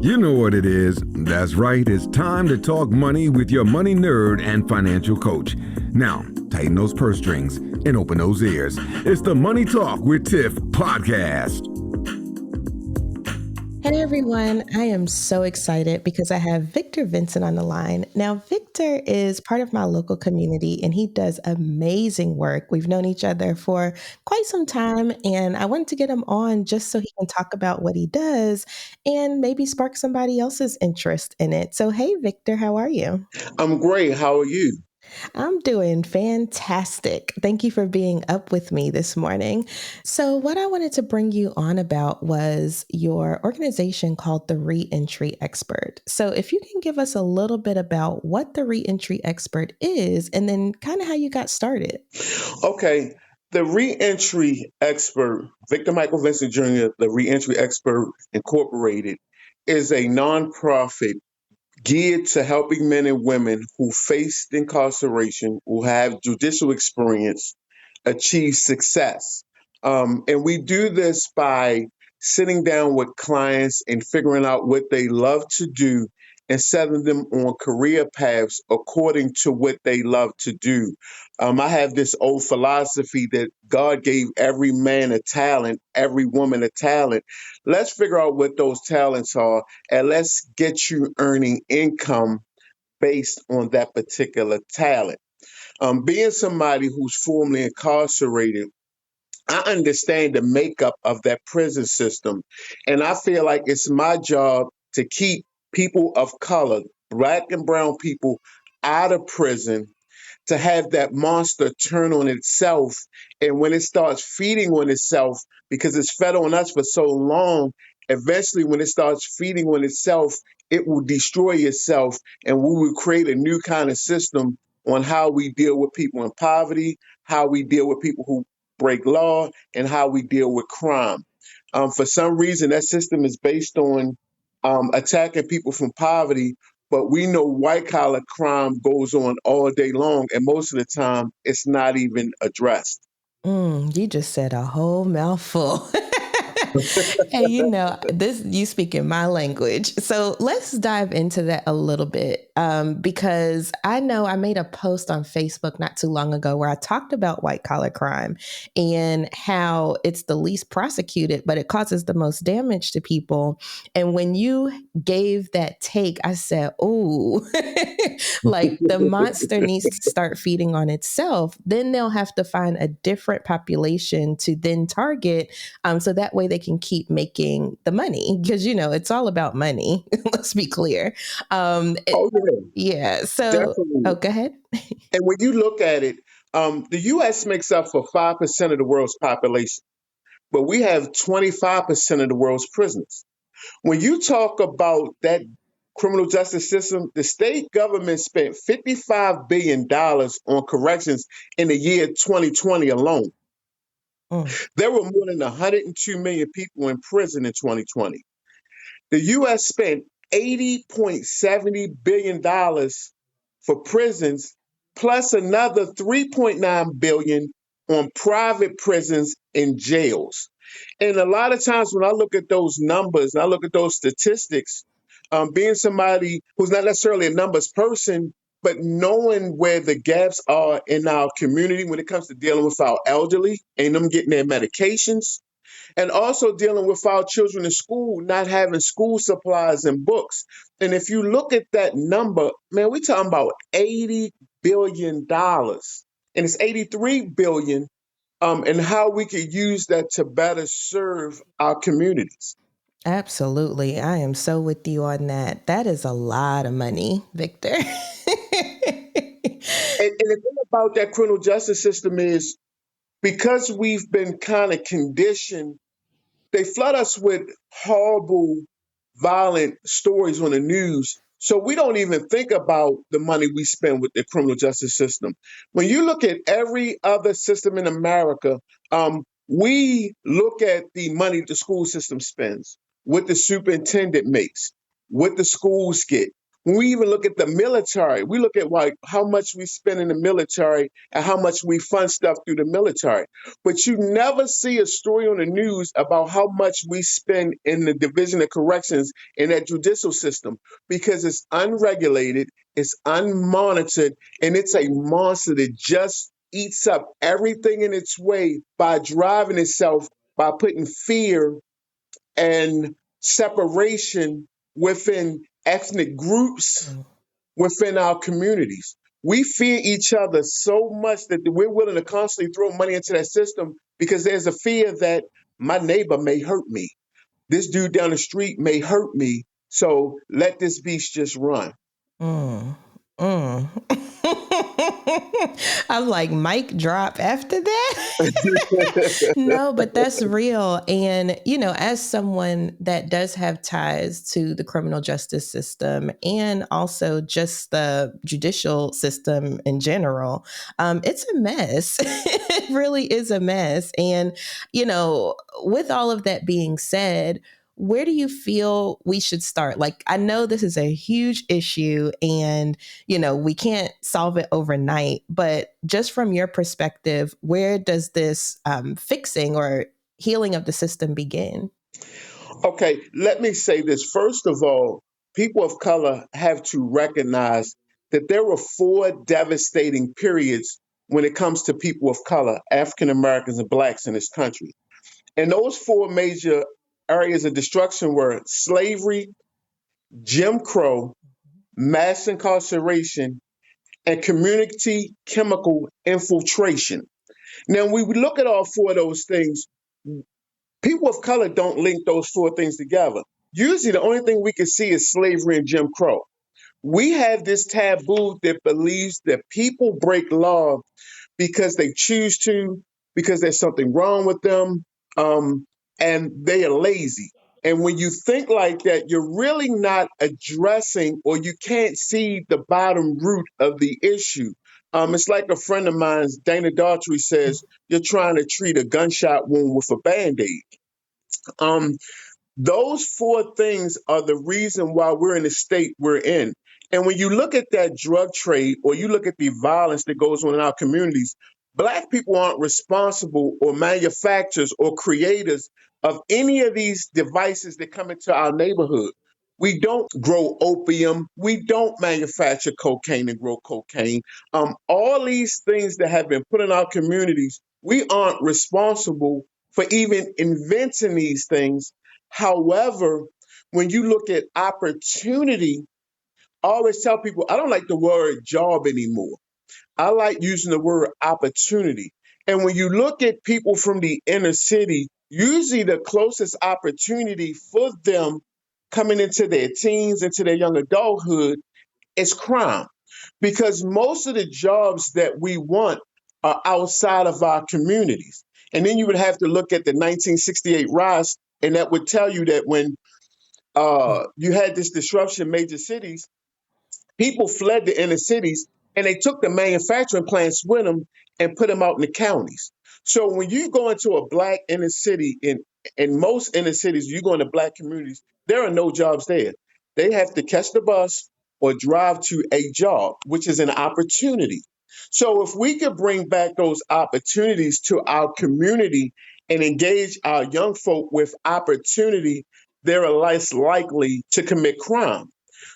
You know what it is. That's right. It's time to talk money with your money nerd and financial coach. Now, tighten those purse strings and open those ears. It's the Money Talk with Tiff podcast. Hey everyone, I am so excited because I have Victor Vincent on the line. Now, Victor is part of my local community and he does amazing work. We've known each other for quite some time, and I wanted to get him on just so he can talk about what he does and maybe spark somebody else's interest in it. So, hey Victor, how are you? I'm great. How are you? I'm doing fantastic. Thank you for being up with me this morning. So, what I wanted to bring you on about was your organization called the Reentry Expert. So, if you can give us a little bit about what the Reentry Expert is and then kind of how you got started. Okay. The Reentry Expert, Victor Michael Vincent Jr., the Reentry Expert Incorporated, is a nonprofit geared to helping men and women who faced incarceration, who have judicial experience, achieve success. And we do this by sitting down with clients and figuring out what they love to do and setting them on career paths according to what they love to do. I have this old philosophy that God gave every man a talent, every woman a talent. Let's figure out what those talents are and let's get you earning income based on that particular talent. Being somebody who's formerly incarcerated, I understand the makeup of that prison system. And I feel like it's my job to keep people of color, Black and brown people, out of prison, to have that monster turn on itself. And when it starts feeding on itself, because it's fed on us for so long, eventually when it starts feeding on itself, it will destroy itself. And we will create a new kind of system on how we deal with people in poverty, how we deal with people who break law, and how we deal with crime. For some reason, that system is based on attacking people from poverty, but we know white collar crime goes on all day long, and most of the time, it's not even addressed. You just said a whole mouthful. And this you speak in my language. So let's dive into that a little bit because I know I made a post on Facebook not too long ago where I talked about white collar crime and how it's the least prosecuted, but it causes the most damage to people. And when you gave that take, I said, oh, like the monster needs to start feeding on itself. Then they'll have to find a different population to then target. So that way they can keep making the money because, it's all about money. Let's be clear. Yeah. So, definitely. Go ahead. And when you look at it, the U.S. makes up for 5% of the world's population, but we have 25% of the world's prisoners. When you talk about that criminal justice system, the state government spent $55 billion on corrections in the year 2020 alone. There were more than 102 million people in prison in 2020. The U.S. spent $80.70 billion for prisons, plus another $3.9 billion on private prisons and jails. And a lot of times when I look at those numbers, and I look at those statistics, being somebody who's not necessarily a numbers person, but knowing where the gaps are in our community when it comes to dealing with our elderly and them getting their medications, and also dealing with our children in school, not having school supplies and books. And if you look at that number, man, we're talking about $80 billion. And it's $83 billion, and how we could use that to better serve our communities. Absolutely. I am so with you on that. That is a lot of money, Victor. And the thing about that criminal justice system is because we've been kind of conditioned, they flood us with horrible, violent stories on the news. So we don't even think about the money we spend with the criminal justice system. When you look at every other system in America, we look at the money the school system spends, what the superintendent makes, what the schools get, When we even look at the military, we look at like how much we spend in the military and how much we fund stuff through the military. But you never see a story on the news about how much we spend in the Division of Corrections in that judicial system because it's unregulated, it's unmonitored, and it's a monster that just eats up everything in its way by driving itself, by putting fear and separation within ethnic groups Mm. within our communities. We fear each other so much that we're willing to constantly throw money into that system because there's a fear that my neighbor may hurt me. This dude down the street may hurt me. So let this beast just run. Mm. Mm. I'm like, mic drop after that. No, but that's real. And, as someone that does have ties to the criminal justice system and also just the judicial system in general, it's a mess. It really is a mess. And, with all of that being said, where do you feel we should start? Like, I know this is a huge issue and, we can't solve it overnight, but just from your perspective, where does this fixing or healing of the system begin? Okay, let me say this. First of all, people of color have to recognize that there were four devastating periods when it comes to people of color, African Americans and blacks in this country. And those four major areas of destruction were slavery, Jim Crow, mass incarceration, and community chemical infiltration. Now, when we look at all four of those things, people of color don't link those four things together. Usually, the only thing we can see is slavery and Jim Crow. We have this taboo that believes that people break law because they choose to, because there's something wrong with them, um, and they are lazy. And when you think like that, you're really not addressing or you can't see the bottom root of the issue. It's like a friend of mine's, Dana Daughtry, says, you're trying to treat a gunshot wound with a Band-Aid. Um, those four things are the reason why we're in the state we're in. And when you look at that drug trade or you look at the violence that goes on in our communities, Black people aren't responsible or manufacturers or creators of any of these devices that come into our neighborhood. We don't grow opium. We don't manufacture cocaine and grow cocaine. All these things that have been put in our communities, we aren't responsible for even inventing these things. However, when you look at opportunity, I always tell people I don't like the word job anymore. I like using the word opportunity. And when you look at people from the inner city, usually the closest opportunity for them coming into their teens, into their young adulthood, is crime. Because most of the jobs that we want are outside of our communities. And then you would have to look at the 1968 rise, and that would tell you that when you had this disruption in major cities, people fled the inner cities and they took the manufacturing plants with them and put them out in the counties. So when you go into a Black inner city, in most inner cities, you go into Black communities, there are no jobs there. They have to catch the bus or drive to a job, which is an opportunity. So if we could bring back those opportunities to our community and engage our young folk with opportunity, they're less likely to commit crime.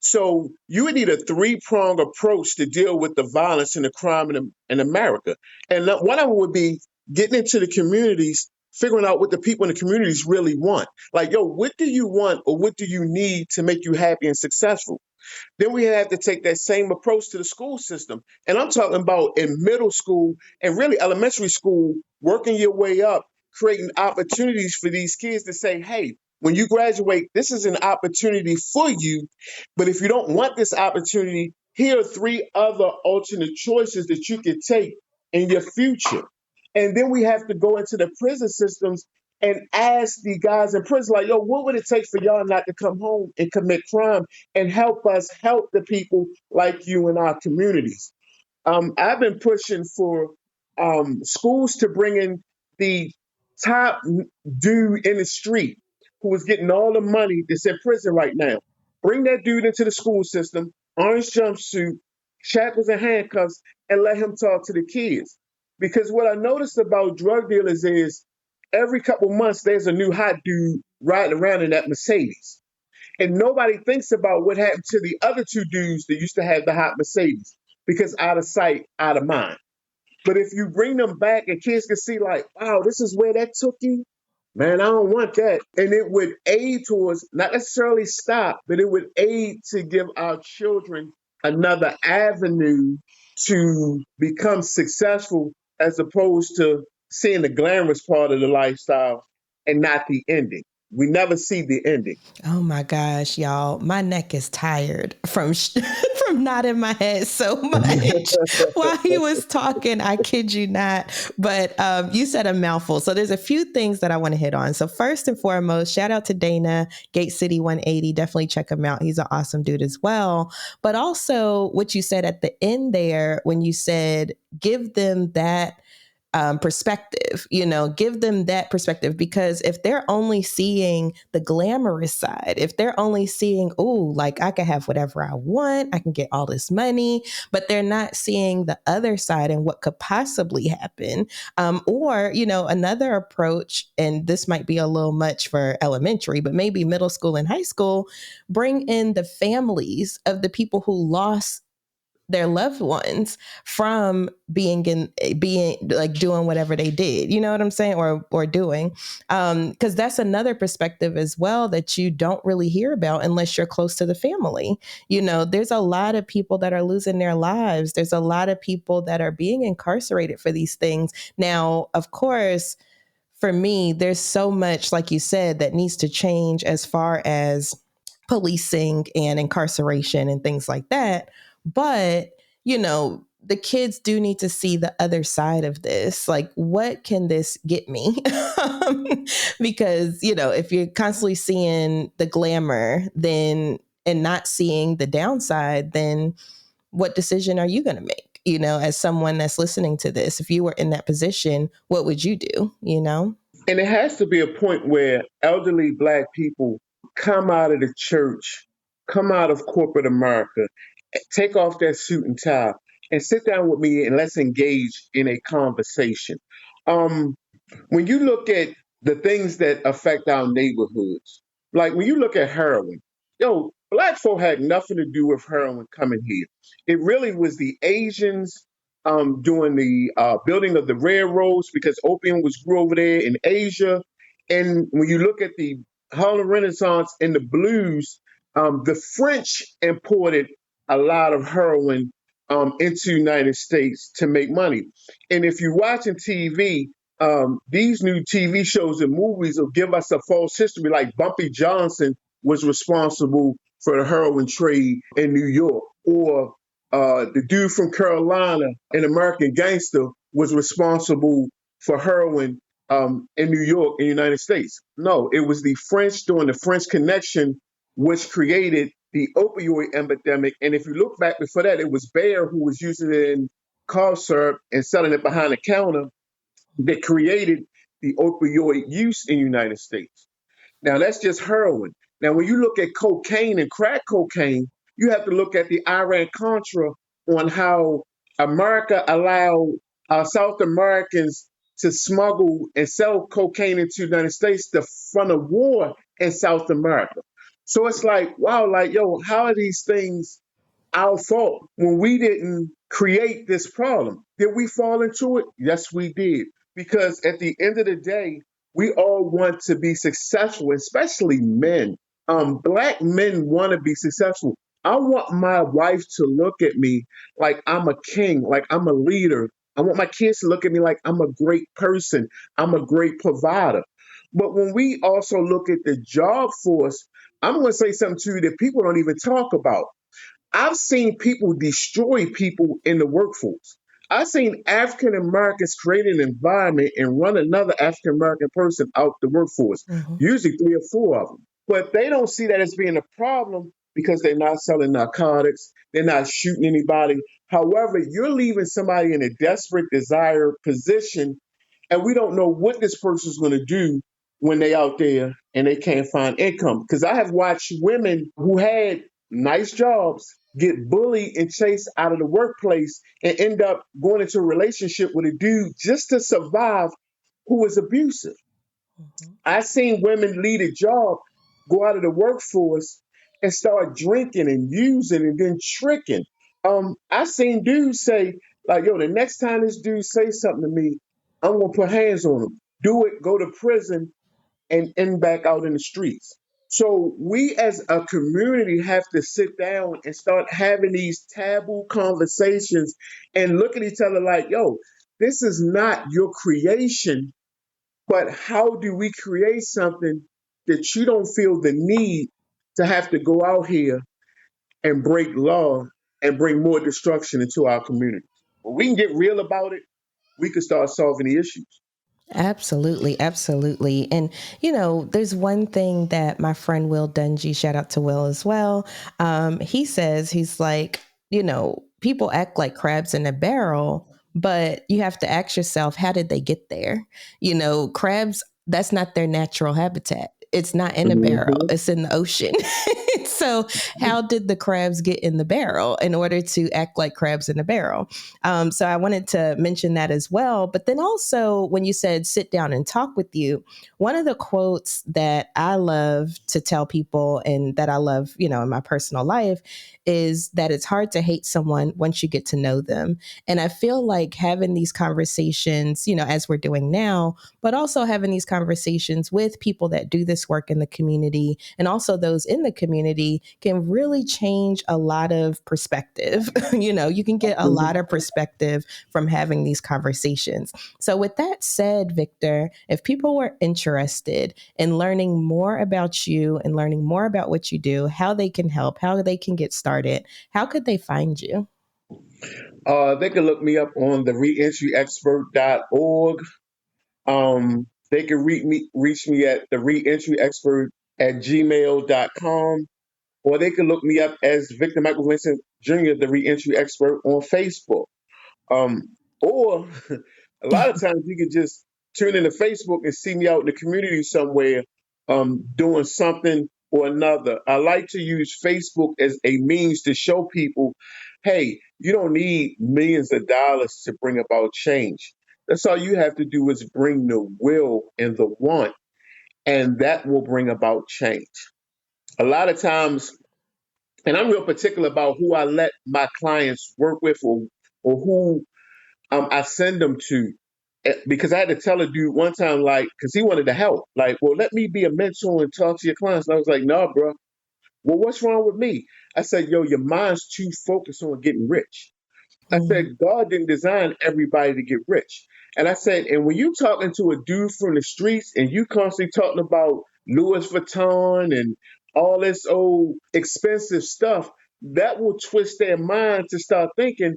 So you would need a three-pronged approach to deal with the violence and the crime in America. And one of them would be getting into the communities, figuring out what the people in the communities really want. Like, yo, what do you want or what do you need to make you happy and successful? Then we have to take that same approach to the school system. And I'm talking about in middle school and really elementary school, working your way up, creating opportunities for these kids to say, hey, when you graduate, this is an opportunity for you. But if you don't want this opportunity, here are three other alternate choices that you could take in your future. And then we have to go into the prison systems and ask the guys in prison, like, yo, what would it take for y'all not to come home and commit crime and help us help the people like you in our communities? I've been pushing for schools to bring in the top dude in the street who is getting all the money that's in prison right now. Bring that dude into the school system, orange jumpsuit, shackles and handcuffs, and let him talk to the kids. Because what I noticed about drug dealers is every couple months there's a new hot dude riding around in that Mercedes. And nobody thinks about what happened to the other two dudes that used to have the hot Mercedes because out of sight, out of mind. But if you bring them back and kids can see, like, wow, this is where that took you, man, I don't want that. And it would aid towards, not necessarily stop, but it would aid to give our children another avenue to become successful as opposed to seeing the glamorous part of the lifestyle and not the ending. We never see the ending. Oh my gosh, y'all, my neck is tired from from nodding my head so much while he was talking. I kid you not. But you said a mouthful. So there's a few things that I want to hit on. So first and foremost, shout out to Dana, Gate City 180. Definitely check him out. He's an awesome dude as well. But also what you said at the end there, when you said, give them that perspective, give them that perspective, because if they're only seeing the glamorous side, if they're only seeing, oh, like I can have whatever I want, I can get all this money, but they're not seeing the other side and what could possibly happen. Or, another approach, and this might be a little much for elementary, but maybe middle school and high school, bring in the families of the people who lost their loved ones from being like doing whatever they did, you know what I'm saying? Or doing, because that's another perspective as well that you don't really hear about unless you're close to the family. There's a lot of people that are losing their lives. There's a lot of people that are being incarcerated for these things. Now, of course, for me, there's so much, like you said, that needs to change as far as policing and incarceration and things like that. But, the kids do need to see the other side of this. Like, what can this get me? Because, if you're constantly seeing the glamour, then and not seeing the downside, then what decision are you going to make? As someone that's listening to this, if you were in that position, what would you do? And it has to be a point where elderly Black people come out of the church, come out of corporate America, take off that suit and tie, and sit down with me and let's engage in a conversation. Um, when you look at the things that affect our neighborhoods, like when you look at heroin, Black folk had nothing to do with heroin coming here. It really was the Asians during the building of the railroads because opium was grew over there in Asia. And when you look at the Harlem Renaissance and the blues, the French imported a lot of heroin into the United States to make money. And if you're watching TV, these new TV shows and movies will give us a false history, like Bumpy Johnson was responsible for the heroin trade in New York, or the dude from Carolina, an American gangster, was responsible for heroin in New York, in the United States. No, it was the French doing the French Connection, which created the opioid epidemic. And if you look back before that, it was Bayer who was using it in cough syrup and selling it behind the counter that created the opioid use in the United States. Now, that's just heroin. Now, when you look at cocaine and crack cocaine, you have to look at the Iran-Contra on how America allowed South Americans to smuggle and sell cocaine into the United States to fund a war in South America. So it's like, wow, like, how are these things our fault when we didn't create this problem? Did we fall into it? Yes, we did. Because at the end of the day, we all want to be successful, especially men. Black men want to be successful. I want my wife to look at me like I'm a king, like I'm a leader. I want my kids to look at me like I'm a great person. I'm a great provider. But when we also look at the job force, I'm going to say something to you that people don't even talk about. I've seen people destroy people in the workforce. I've seen African Americans create an environment and run another African American person out the workforce, usually 3 or 4 of them. But they don't see that as being a problem because they're not selling narcotics, they're not shooting anybody. However, you're leaving somebody in a desperate, desired position, and we don't know what this person's going to do when they out there and they can't find income. Because I have watched women who had nice jobs get bullied and chased out of the workplace and end up going into a relationship with a dude just to survive who is abusive. Mhm. I seen women leave a job, go out of the workforce, and start drinking and using and then tricking. I seen dudes say, like, yo, the next time this dude say something to me, I'm gonna put hands on him. Do it, go to prison, and end back out in the streets. So we as a community have to sit down and start having these taboo conversations and look at each other like, yo, this is not your creation, but how do we create something that you don't feel the need to have to go out here and break law and bring more destruction into our communities? When we can get real about it, we can start solving the issues. Absolutely, absolutely. And, there's one thing that my friend Will Dungy, shout out to Will as well. He says, he's like, people act like crabs in a barrel, but you have to ask yourself, how did they get there? Crabs, that's not their natural habitat. It's not in a barrel, Mhm. it's in the ocean. So, how did the crabs get in the barrel in order to act like crabs in a barrel? So, I wanted to mention that as well. But then also, when you said sit down and talk with you, one of the quotes that I love to tell people and that I love, in my personal life is that it's hard to hate someone once you get to know them. And I feel like having these conversations, as we're doing now, but also having these conversations with people that do this work in the community and also those in the community can really change a lot of perspective. You can get a lot of perspective from having these conversations. So, with that said, Victor, if people were interested in learning more about you and learning more about what you do, how they can help, how they can get started, how could they find you? They can look me up on the reentryexpert.org. They can reach me at the reentryexpert at gmail.com, or they can look me up as Victor Michael Vincent Jr., the reentry expert on Facebook. Um, or a lot of times you can just tune into Facebook and see me out in the community somewhere doing something or another. I like to use Facebook as a means to show people, hey, you don't need millions of dollars to bring about change. That's all you have to do is bring the will and the want, and that will bring about change. A lot of times, and I'm real particular about who I let my clients work with or who I send them to. Because I had to tell a dude one time, like, because he wanted to help. Like, well, let me be a mentor and talk to your clients. And I was like, nah, bro. Well, what's wrong with me? I said, yo, your mind's too focused on getting rich. I said, Mm. God didn't design everybody to get rich. And I said, and when you talking to a dude from the streets and you constantly talking about Louis Vuitton and all this old expensive stuff, that will twist their mind to start thinking,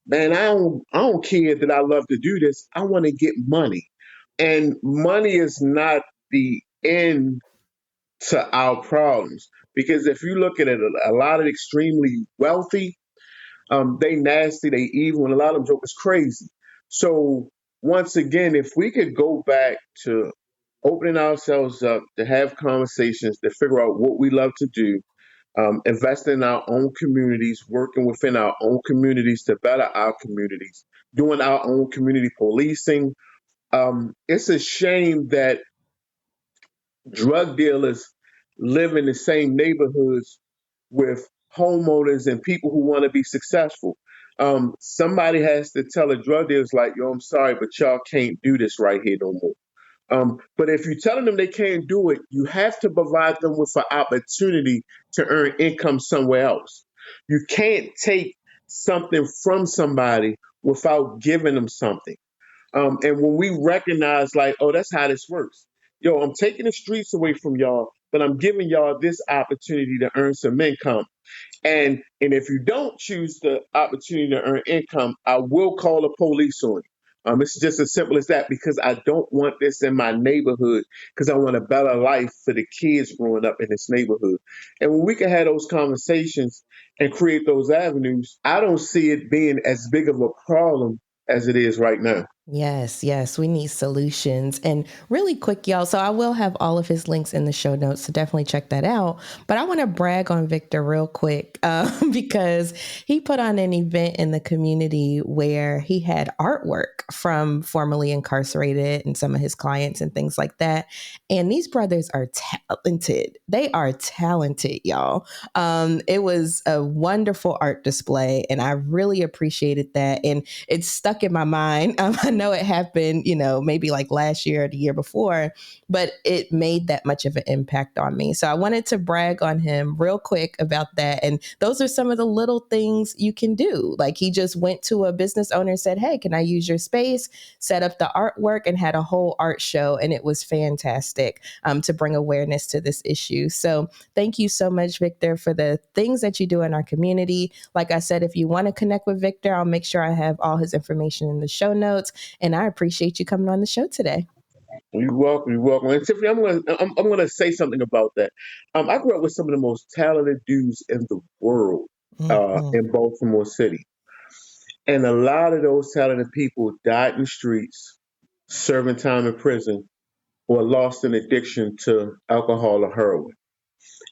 man, I don't care that I love to do this. I want to get money. And money is not the end to our problems. Because if you look at it, a lot of extremely wealthy, they nasty, they evil, and a lot of them jokers crazy. So once again, if we could go back to opening ourselves up to have conversations, to figure out what we love to do, investing in our own communities, working within our own communities to better our communities, doing our own community policing. It's a shame that drug dealers live in the same neighborhoods with homeowners and people who want to be successful. Somebody has to tell the drug dealers, like, yo, I'm sorry, but y'all can't do this right here no more. But if you're telling them they can't do it, you have to provide them with an opportunity to earn income somewhere else. You can't take something from somebody without giving them something. And when we recognize, like, oh, that's how this works. Yo, I'm taking the streets away from y'all, but I'm giving y'all this opportunity to earn some income. And if you don't choose the opportunity to earn income, I will call the police on you. It's just as simple as that because I don't want this in my neighborhood because I want a better life for the kids growing up in this neighborhood. And when we can have those conversations and create those avenues, I don't see it being as big of a problem as it is right now. Yes, yes, we need solutions. And really quick, y'all. So I will have all of his links in the show notes, so definitely check that out. But I want to brag on Victor real quick because he put on an event in the community where he had artwork from formerly incarcerated and some of his clients and things like that. And these brothers are talented. They are talented, y'all. It was a wonderful art display, and I really appreciated that. And it's stuck in my mind. I know it happened, maybe like last year or the year before, but it made that much of an impact on me. So I wanted to brag on him real quick about that. And those are some of the little things you can do. Like he just went to a business owner and said, "Hey, can I use your space?" Set up the artwork and had a whole art show. And it was fantastic to bring awareness to this issue. So thank you so much, Victor, for the things that you do in our community. Like I said, if you want to connect with Victor, I'll make sure I have all his information in the show notes. And I appreciate you coming on the show today. You're welcome. You're welcome. And Tiffany, I'm gonna say something about that. I grew up with some of the most talented dudes in the world in Baltimore City, and a lot of those talented people died in the streets, serving time in prison, or lost in addiction to alcohol or heroin.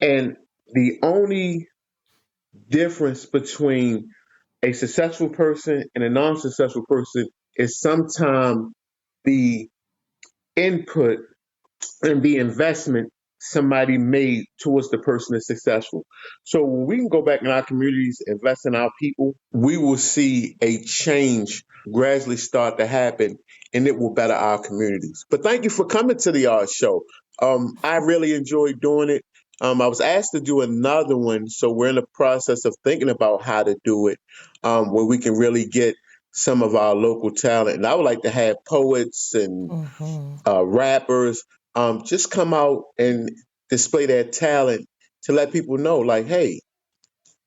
And the only difference between a successful person and a non-successful person is sometimes the input and the investment somebody made towards the person that's successful. So when we can go back in our communities, invest in our people, we will see a change gradually start to happen, and it will better our communities. But thank you for coming to the art show. I really enjoyed doing it. I was asked to do another one, so we're in the process of thinking about how to do it, where we can really get some of our local talent. And I would like to have poets and rappers just come out and display their talent to let people know, like, hey,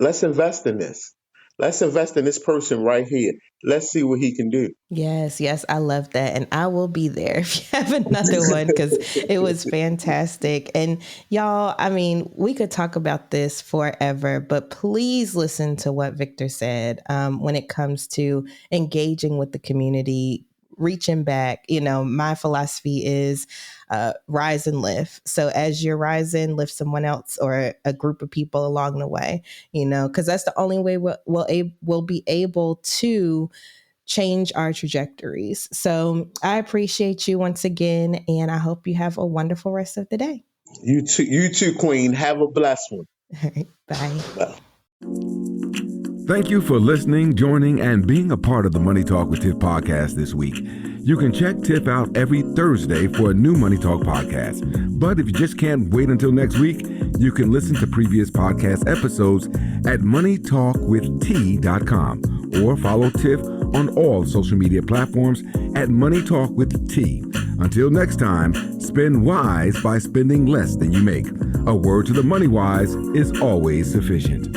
let's invest in this. Let's invest in this person right here. Let's see what he can do. Yes, yes, I love that. And I will be there if you have another one because it was fantastic. And y'all, I mean, we could talk about this forever, but please listen to what Victor said when it comes to engaging with the community, reaching back. My philosophy is rise and lift. So as you're rising, lift someone else or a group of people along the way, because that's the only way we'll be able to change our trajectories. So I appreciate you once again, and I hope you have a wonderful rest of the day. You too, Queen. Have a blessed one. All right, bye. Bye. Thank you for listening, joining, and being a part of the Money Talk with Tiff podcast this week. You can check Tiff out every Thursday for a new Money Talk podcast. But if you just can't wait until next week, you can listen to previous podcast episodes at moneytalkwitht.com or follow Tiff on all social media platforms at Money Talk with T. Until next time, spend wise by spending less than you make. A word to the money wise is always sufficient.